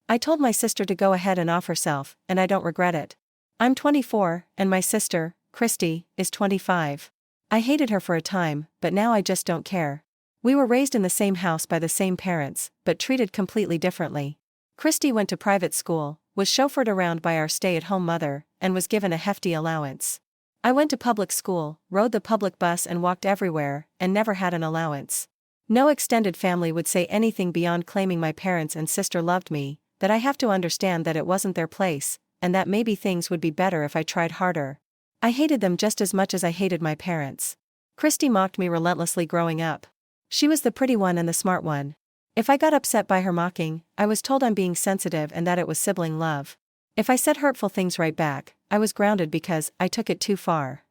I told my sister to go ahead and off herself, and I don't regret it. I'm 24, and my sister, Christy, is 25. I hated her for a time, but now I just don't care. We were raised in the same house by the same parents, but treated completely differently. Christy went to private school, was chauffeured around by our stay-at-home mother, and was given a hefty allowance. I went to public school, rode the public bus and walked everywhere, and never had an allowance. No extended family would say anything beyond claiming my parents and sister loved me, that I have to understand that it wasn't their place, and that maybe things would be better if I tried harder. I hated them just as much as I hated my parents. Christy mocked me relentlessly growing up. She was the pretty one and the smart one. If I got upset by her mocking, I was told I'm being sensitive and that it was sibling love. If I said hurtful things right back, I was grounded because I took it too far.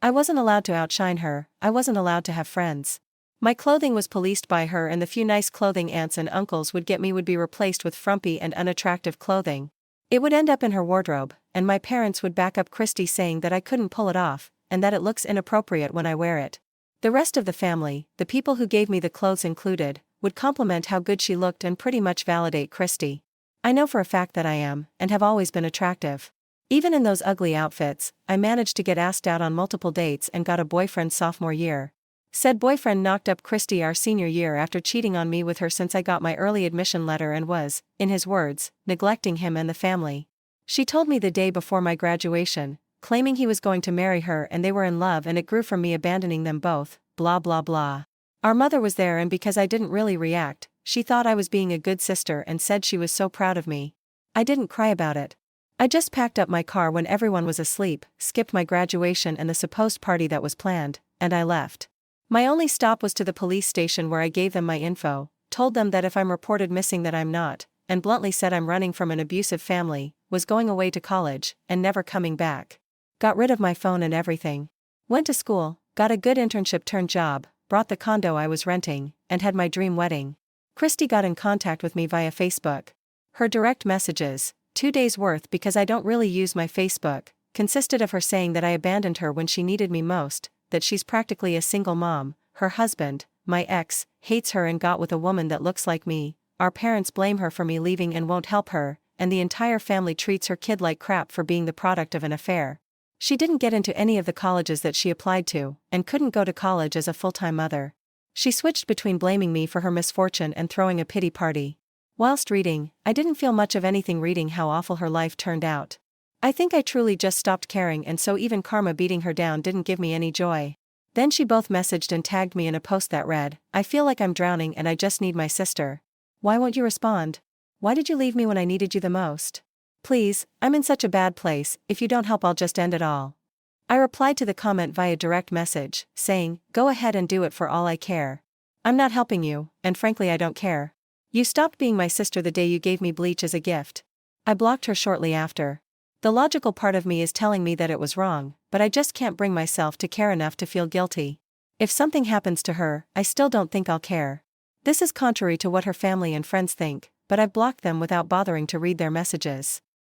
I wasn't allowed to outshine her, I wasn't allowed to have friends. My clothing was policed by her, and the few nice clothing aunts and uncles would get me would be replaced with frumpy and unattractive clothing. It would end up in her wardrobe, and my parents would back up Christy saying that I couldn't pull it off, and that it looks inappropriate when I wear it. The rest of the family, the people who gave me the clothes included, would compliment how good she looked and pretty much validate Christy. I know for a fact that I am, and have always been attractive. Even in those ugly outfits, I managed to get asked out on multiple dates and got a boyfriend sophomore year. Said boyfriend knocked up Christy our senior year after cheating on me with her since I got my early admission letter and was, in his words, neglecting him and the family. She told me the day before my graduation, claiming he was going to marry her and they were in love and it grew from me abandoning them both, blah blah blah. Our mother was there, and because I didn't really react, she thought I was being a good sister and said she was so proud of me. I didn't cry about it. I just packed up my car when everyone was asleep, skipped my graduation and the supposed party that was planned, and I left. My only stop was to the police station where I gave them my info, told them that if I'm reported missing that I'm not, and bluntly said I'm running from an abusive family, was going away to college, and never coming back. Got rid of my phone and everything. Went to school, got a good internship turned job, bought the condo I was renting, and had my dream wedding. Christy got in contact with me via Facebook. Her direct messages, 2 days worth because I don't really use my Facebook, consisted of her saying that I abandoned her when she needed me most, that she's practically a single mom, her husband, my ex, hates her and got with a woman that looks like me, our parents blame her for me leaving and won't help her, and the entire family treats her kid like crap for being the product of an affair. She didn't get into any of the colleges that she applied to, and couldn't go to college as a full-time mother. She switched between blaming me for her misfortune and throwing a pity party. Whilst reading, I didn't feel much of anything reading how awful her life turned out. I think I truly just stopped caring, and so even karma beating her down didn't give me any joy. Then she both messaged and tagged me in a post that read, "I feel like I'm drowning and I just need my sister. Why won't you respond? Why did you leave me when I needed you the most? Please, I'm in such a bad place, if you don't help I'll just end it all." I replied to the comment via direct message, saying, "Go ahead and do it for all I care. I'm not helping you, and frankly I don't care. You stopped being my sister the day you gave me bleach as a gift." I blocked her shortly after. The logical part of me is telling me that it was wrong, but I just can't bring myself to care enough to feel guilty. If something happens to her, I still don't think I'll care. This is contrary to what her family and friends think, but I've blocked them without bothering to read their messages.